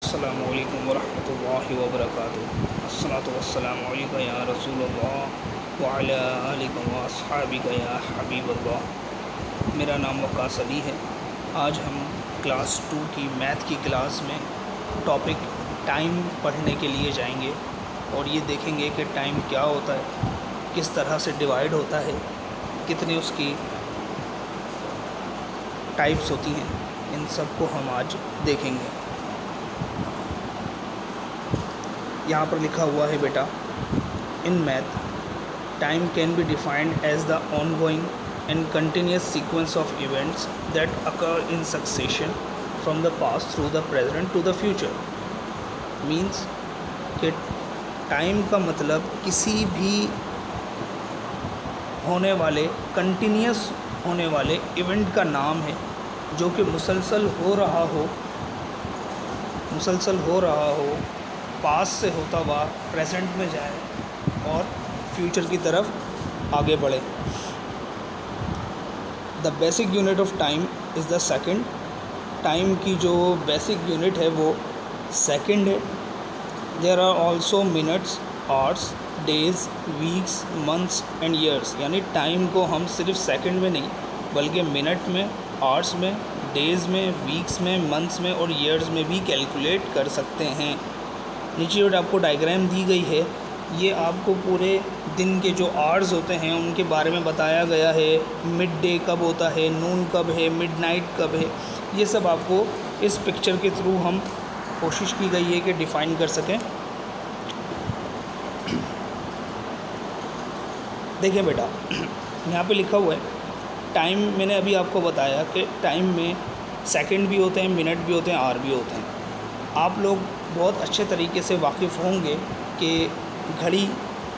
अस्सलामु अलैकुम वरहमतुल्लाहि वबरकातुहू। अस्सलातु वस्सलामु अलैका या रसूलल्लाह व अला आलिका व अस्हाबिका या हबीबल्लाह। मेरा नाम वक़ास अली है। आज हम क्लास 2 की मैथ की क्लास में टॉपिक टाइम पढ़ने के लिए जाएंगे और ये देखेंगे कि टाइम क्या होता है, किस तरह से डिवाइड होता है, कितनी उसकी टाइप्स होती हैं, इन सब को हम आज देखेंगे। यहाँ पर लिखा हुआ है बेटा, in math time can be defined as the ongoing and continuous sequence of events that occur in succession from the past through the present to the future. Means कि टाइम का मतलब किसी भी होने वाले कंटिन्यूस होने वाले इवेंट का नाम है जो कि मुसलसल हो रहा हो, पास से होता हुआ प्रेजेंट में जाए और फ्यूचर की तरफ आगे बढ़े। The basic unit of time is the second. Time की जो बेसिक यूनिट है वो सेकंड है। There are also minutes, hours, days, weeks, months and years. यानी टाइम को हम सिर्फ सेकंड में नहीं बल्कि मिनट में, आवर्स में, डेज़ में, वीक्स में, मंथ्स में और ईयर्स में भी कैलकुलेट कर सकते हैं। नीचे जो आपको डायग्राम दी गई है ये आपको पूरे दिन के जो आवर्स होते हैं उनके बारे में बताया गया है। मिड डे कब होता है, नून कब है, मिडनाइट कब है, ये सब आपको इस पिक्चर के थ्रू हम कोशिश की गई है कि डिफ़ाइन कर सकें। देखिए बेटा, यहाँ पे लिखा हुआ है टाइम। मैंने अभी आपको बताया कि टाइम में सेकंड भी होते हैं, मिनट भी होते हैं, आवर भी होते हैं। आप लोग बहुत अच्छे तरीके से वाकिफ़ होंगे कि घड़ी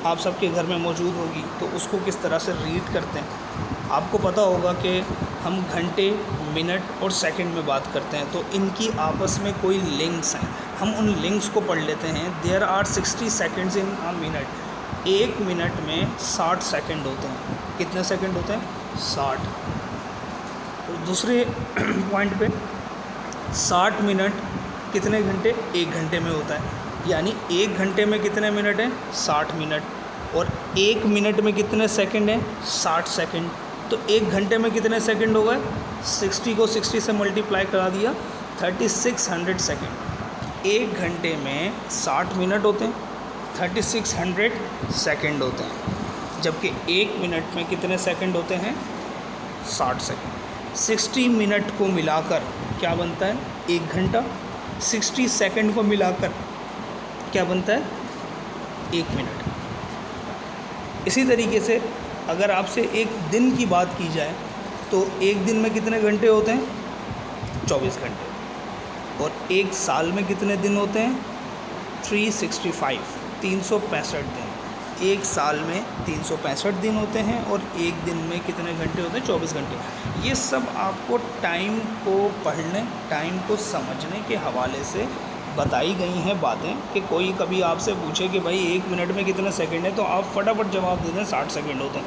आप सबके घर में मौजूद होगी तो उसको किस तरह से रीड करते हैं। आपको पता होगा कि हम घंटे, मिनट और सेकंड में बात करते हैं तो इनकी आपस में कोई लिंक्स हैं। हम उन लिंक्स को पढ़ लेते हैं। There are 60 seconds in a minute. एक मिनट में 60 सेकंड होते हैं। कितने सेकंड होते हैं? 60। और दूसरे पॉइंट पे 60 मिनट कितने घंटे? एक घंटे में होता है। यानी एक घंटे में कितने मिनट हैं? 60 मिनट। और एक मिनट में कितने सेकंड हैं? 60 सेकंड। तो एक घंटे में कितने सेकंड हो गए? 60 को 60 से मल्टीप्लाई करा दिया, 3600 सेकंड। एक घंटे में 60 मिनट होते हैं, 3600 सेकंड होते हैं। जबकि एक मिनट में कितने सेकंड होते हैं? 60 सेकंड। 60 मिनट को मिलाकर क्या बनता है? एक घंटा। 60 सेकंड को मिलाकर क्या बनता है? एक मिनट। इसी तरीके से अगर आपसे एक दिन की बात की जाए तो एक दिन में कितने घंटे होते हैं? 24 घंटे। और एक साल में कितने दिन होते हैं? 365, 365 दिन। एक साल में 365 दिन होते हैं और एक दिन में कितने घंटे होते हैं? 24 घंटे। ये सब आपको टाइम को पढ़ने, टाइम को समझने के हवाले से बताई गई हैं बातें। कि कोई कभी आपसे पूछे कि भाई एक मिनट में कितने सेकंड है तो आप फटाफट जवाब दे दें 60 सेकंड होते हैं।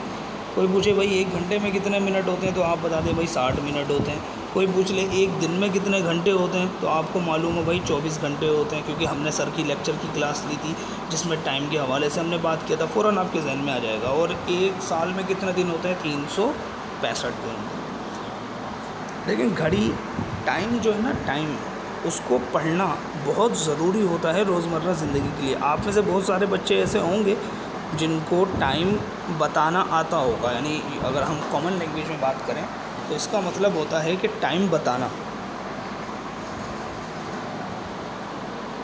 कोई पूछे भाई एक घंटे में कितने मिनट होते हैं तो आप बता दें भाई 60 मिनट होते हैं। कोई पूछ ले एक दिन में कितने घंटे होते हैं तो आपको मालूम हो भाई 24 घंटे होते हैं, क्योंकि हमने सर की लेक्चर की क्लास ली थी जिसमें टाइम के हवाले से हमने बात किया था। फ़ौरन आपके जहन में आ जाएगा। और एक साल में कितने दिन होते हैं? 365 दिन। लेकिन घड़ी, टाइम जो है ना, टाइम उसको पढ़ना बहुत ज़रूरी होता है रोज़मर्रा ज़िंदगी के लिए। आप में से बहुत सारे बच्चे ऐसे होंगे जिनको टाइम बताना आता होगा। यानी अगर हम कॉमन लैंग्वेज में बात करें तो इसका मतलब होता है कि टाइम बताना।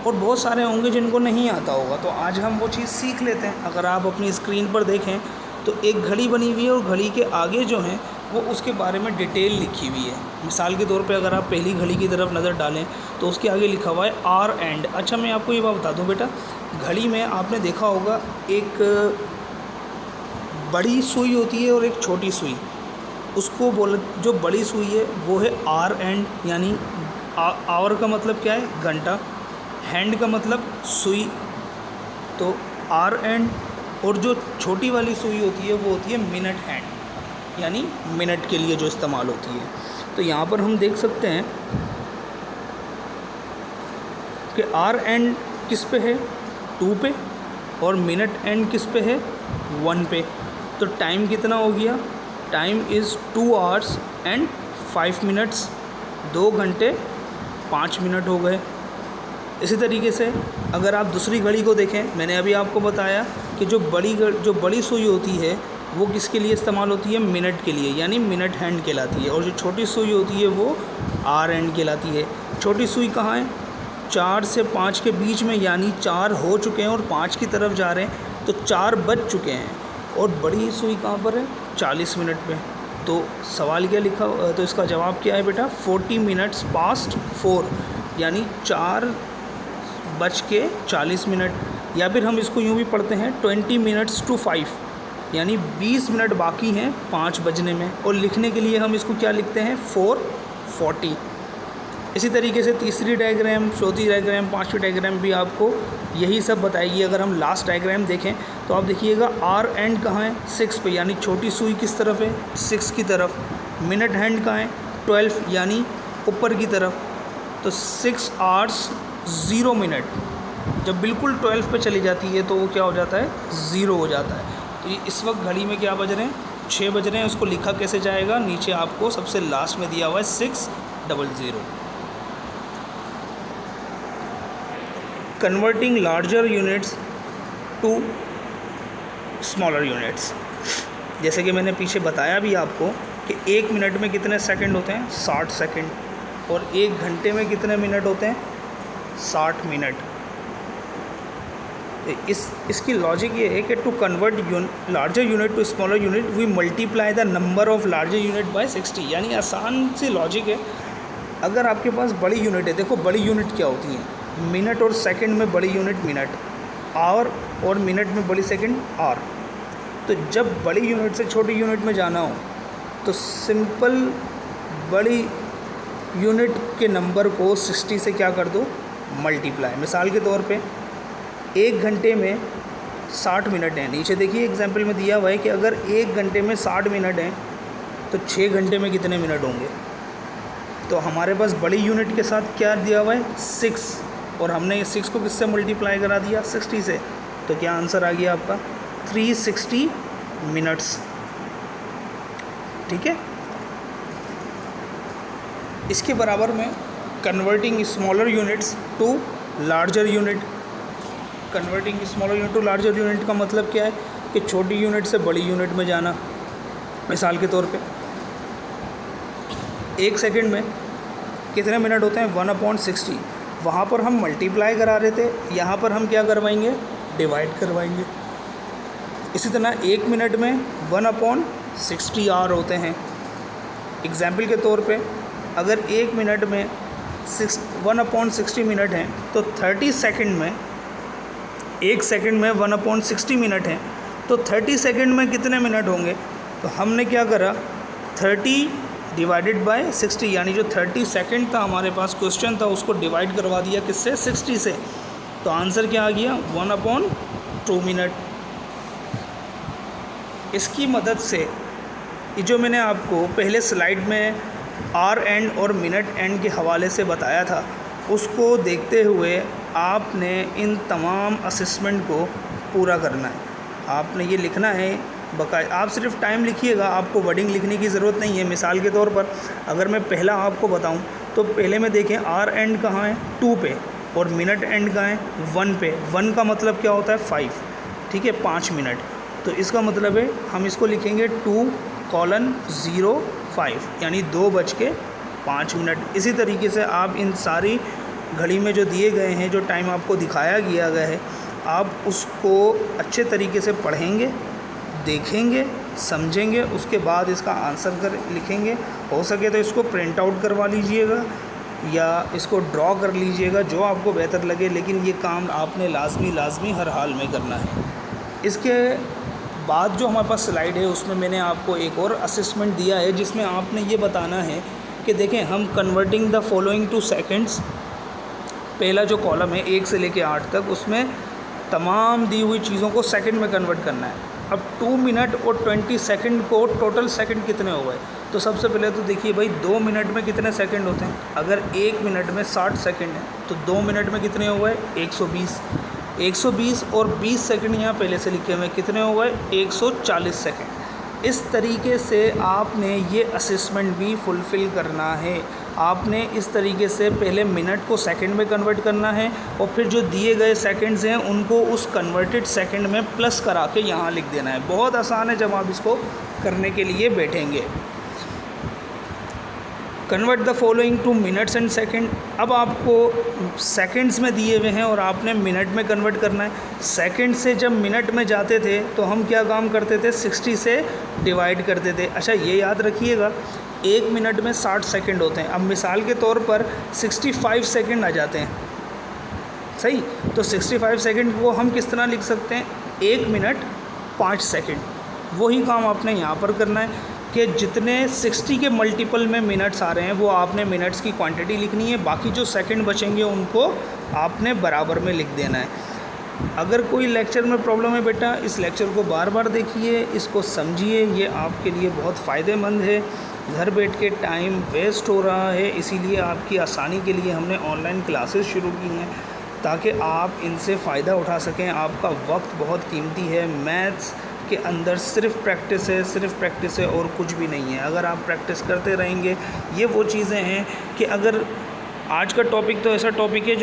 और बहुत सारे होंगे जिनको नहीं आता होगा। तो आज हम वो चीज़ सीख लेते हैं। अगर आप अपनी स्क्रीन पर देखें तो एक घड़ी बनी हुई है और घड़ी के आगे जो है वो उसके बारे में डिटेल लिखी हुई है। मिसाल के तौर पे अगर आप पहली घड़ी की तरफ नज़र डालें तो उसके आगे लिखा हुआ है आर एंड। अच्छा, मैं आपको ये बात बता दूं बेटा, घड़ी में आपने देखा होगा एक बड़ी सुई होती है और एक छोटी सुई। उसको जो बड़ी सुई है वो है आर एंड। यानी आवर का मतलब क्या है? घंटा। हैंड का मतलब सुई। तो आर एंड। और जो छोटी वाली सुई होती है वो होती है मिनट हैंड, यानी मिनट के लिए जो इस्तेमाल होती है। तो यहाँ पर हम देख सकते हैं कि आर एंड किस पे है, 2 पे, और मिनट एंड किस पे है, 1 पे। तो टाइम कितना हो गया, time is 2 hours and 5 minutes, 2 घंटे 5 मिनट हो गए। इसी तरीके से अगर आप दूसरी घड़ी को देखें, मैंने अभी आपको बताया कि जो बड़ी सुई होती है वो किसके लिए इस्तेमाल होती है, मिनट के लिए, यानी मिनट हैंड कहलाती है, और जो छोटी सुई होती है वो आर हैंड कहलाती है। छोटी सुई कहाँ है, 4 से 5 के बीच में, यानी 4 हो चुके हैं और 5 की तरफ जा रहे हैं, तो 4 बज चुके हैं। और बड़ी सुई कहाँ पर है, 40 मिनट पे। तो सवाल क्या लिखा, तो इसका जवाब क्या है बेटा, 40 minutes past 4, यानी 4:40, या फिर हम इसको यूँ भी पढ़ते हैं 20 minutes to 5, यानी 20 मिनट बाकी हैं 5 बजने में। और लिखने के लिए हम इसको क्या लिखते हैं, 4:40। इसी तरीके से तीसरी डायग्राम, चौथी डायग्राम, पांचवी डायग्राम भी आपको यही सब बताएगी। अगर हम लास्ट डायग्राम देखें तो आप देखिएगा आर एंड कहाँ है, 6 पे, यानी छोटी सुई किस तरफ है, 6 की तरफ। मिनट हैंड कहाँ है, 12, यानी ऊपर की तरफ। तो 6 hours 0 minute जब बिल्कुल 12 पे चली जाती है तो वो क्या हो जाता है, 0 हो जाता है। तो ये इस वक्त घड़ी में क्या बज रहे हैं, 6 बज रहे हैं। उसको लिखा कैसे जाएगा, नीचे आपको सबसे लास्ट में दिया हुआ है 6:00। Converting larger units to smaller units. जैसे कि मैंने पीछे बताया भी आपको कि 1 मिनट में कितने सेकंड होते हैं, 60 सेकंड, और 1 घंटे में कितने मिनट होते हैं, 60 मिनट। इसकी लॉजिक ये है कि to convert larger unit to smaller unit we multiply the number of larger unit by 60। यानी आसान सी लॉजिक है। अगर आपके पास बड़ी यूनिट है, देखो बड़ी यूनिट क्या होती हैं, मिनट और सेकंड में बड़ी यूनिट मिनट, आवर और मिनट में बड़ी सेकंड आवर। तो जब बड़ी यूनिट से छोटी यूनिट में जाना हो तो सिंपल बड़ी यूनिट के नंबर को 60 से क्या कर दो, मल्टीप्लाई। मिसाल के तौर पे 1 घंटे में 60 मिनट हैं। नीचे देखिए एग्जाम्पल में दिया हुआ है कि अगर 1 घंटे में 60 मिनट हैं तो 6 घंटे में कितने मिनट होंगे। तो हमारे पास बड़ी यूनिट के साथ क्या दिया हुआ है, 6, और हमने 6 को किससे मल्टीप्लाई करा दिया, 60 से। तो क्या आंसर आ गया आपका, 360 मिनट्स। ठीक है। इसके बराबर में converting smaller units to larger unit. Converting smaller unit to larger unit का मतलब क्या है कि छोटी यूनिट से बड़ी यूनिट में जाना। मिसाल के तौर पे 1 सेकंड में कितने मिनट होते हैं, 1/60। वहाँ पर हम मल्टीप्लाई करा रहे थे, यहाँ पर हम क्या करवाएंगे, डिवाइड करवाएंगे। इसी तरह 1 मिनट में 1/60 आवर होते हैं। एग्जाम्पल के तौर पे अगर 1 मिनट में 1/60 मिनट हैं तो 30 सेकंड में, 1 सेकंड में 1/60 मिनट हैं तो 30 सेकंड में कितने मिनट होंगे। तो हमने क्या करा, 30 डिवाइडेड बाय 60, यानी जो 30 सेकंड था हमारे पास क्वेश्चन था उसको डिवाइड करवा दिया किससे, 60 से। तो आंसर क्या आ गया, 1/2 मिनट। इसकी मदद से ये जो मैंने आपको पहले स्लाइड में आर एंड और मिनट एंड के हवाले से बताया था, उसको देखते हुए आपने इन तमाम असेसमेंट को पूरा करना है। आपने ये लिखना है बकायदा। आप सिर्फ टाइम लिखिएगा, आपको वर्डिंग लिखने की ज़रूरत नहीं है। मिसाल के तौर पर अगर मैं पहला आपको बताऊं तो पहले में देखें आर एंड कहाँ है, 2 पे, और मिनट एंड कहाँ है, 1 पे। 1 का मतलब क्या होता है, 5, ठीक है, 5 मिनट। तो इसका मतलब है हम इसको लिखेंगे 2:05, यानी 2:05 मिनट। इसी तरीके से आप इन सारी घड़ी में जो दिए गए हैं, जो टाइम आपको दिखाया गया है, आप उसको अच्छे तरीके से पढ़ेंगे, देखेंगे, समझेंगे, उसके बाद इसका आंसर लिखेंगे। हो सके तो इसको प्रिंट आउट करवा लीजिएगा या इसको ड्रॉ कर लीजिएगा, जो आपको बेहतर लगे, लेकिन ये काम आपने लाजमी हर हाल में करना है। इसके बाद जो हमारे पास स्लाइड है उसमें मैंने आपको एक और असेसमेंट दिया है जिसमें आपने ये बताना है कि देखें हम converting the following two seconds, पहला जो कॉलम है 1 से लेकर 8 तक, उसमें तमाम दी हुई चीज़ों को सेकंड में कन्वर्ट करना है। अब 2 मिनट और 20 सेकंड को टोटल सेकंड कितने हो गए, तो सबसे पहले तो देखिए भाई 2 मिनट में कितने सेकंड होते हैं। अगर 1 मिनट में 60 सेकंड है तो 2 मिनट में कितने हो गए 120। 120 और 20 सेकंड यहाँ पहले से लिखे हुए कितने हो गए 140 सेकंड। इस तरीके से आपने ये असेसमेंट भी फुलफ़िल करना है। आपने इस तरीके से पहले मिनट को सेकंड में कन्वर्ट करना है और फिर जो दिए गए सेकंड्स हैं उनको उस कन्वर्टेड सेकंड में प्लस करा के यहाँ लिख देना है। बहुत आसान है जब आप इसको करने के लिए बैठेंगे। Convert the following two minutes and second. अब आपको सेकंड्स में दिए हुए हैं और आपने मिनट में कन्वर्ट करना है। सेकंड से जब मिनट में जाते थे तो हम क्या काम करते थे 60 से डिवाइड करते थे। अच्छा ये याद रखिएगा 1 मिनट में 60 सेकंड होते हैं। अब मिसाल के तौर पर 65 सेकंड आ जाते हैं, सही। तो 65 सेकंड को हम किस तरह लिख सकते हैं 1 मिनट 5 सेकंड। वही काम आपने यहाँ पर करना है कि जितने 60 के मल्टीपल में मिनट्स आ रहे हैं वो आपने मिनट्स की क्वांटिटी लिखनी है, बाकी जो सेकंड बचेंगे उनको आपने बराबर में लिख देना है। अगर कोई लेक्चर में प्रॉब्लम है बेटा इस लेक्चर को बार बार देखिए, इसको समझिए, ये आपके लिए बहुत फ़ायदेमंद है। घर बैठ के टाइम वेस्ट हो रहा है, इसीलिए आपकी आसानी के लिए हमने ऑनलाइन क्लासेस शुरू की हैं ताकि आप इनसे फ़ायदा उठा सकें। आपका वक्त बहुत कीमती है। मैथ्स के अंदर सिर्फ प्रैक्टिस है और कुछ भी नहीं है। अगर आप प्रैक्टिस करते रहेंगे, ये वो चीज़ें हैं कि अगर आज का टॉपिक तो ऐसा टॉपिक है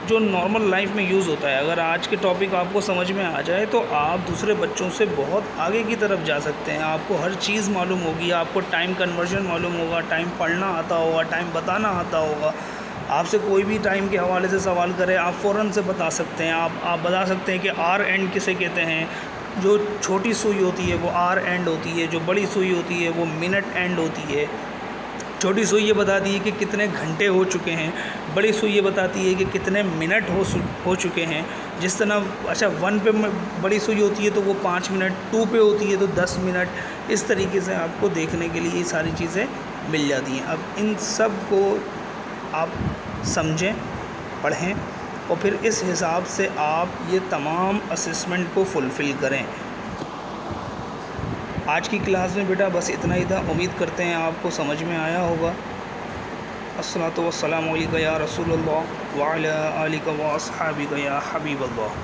जो नॉर्मल लाइफ में यूज़ होता है। अगर आज के टॉपिक आपको समझ में आ जाए तो आप दूसरे बच्चों से बहुत आगे की तरफ जा सकते हैं। आपको हर चीज़ मालूम होगी, आपको टाइम कन्वर्जन मालूम होगा, टाइम पढ़ना आता होगा, टाइम बताना आता होगा। आपसे कोई भी टाइम के हवाले से सवाल करे आप फ़ौरन से बता सकते हैं। आप बता सकते हैं कि आर एंड किसे कहते हैं। जो छोटी सुई होती है वो आर एंड होती है, जो बड़ी सुई होती है वो मिनट एंड होती है। छोटी सुई ये बताती है कि कितने घंटे हो चुके हैं, बड़ी सुई ये बताती है कि कितने मिनट हो चुके हैं। जिस तरह अच्छा 1 पे बड़ी सुई होती है तो वो 5 मिनट, 2 पे होती है तो 10 मिनट। इस तरीके से आपको देखने के लिए ये सारी चीज़ें मिल जाती हैं। अब इन सब को आप समझें, पढ़ें और फिर इस हिसाब से आप ये तमाम असेसमेंट को फुलफ़िल करें। आज की क्लास में बेटा बस इतना ही था। उम्मीद करते हैं आपको समझ में आया होगा। अस्सलातु वस्सलामु अलैका या रसूलल्लाह व अला आलिका व अस्हाबिका या हबीबल्लाह।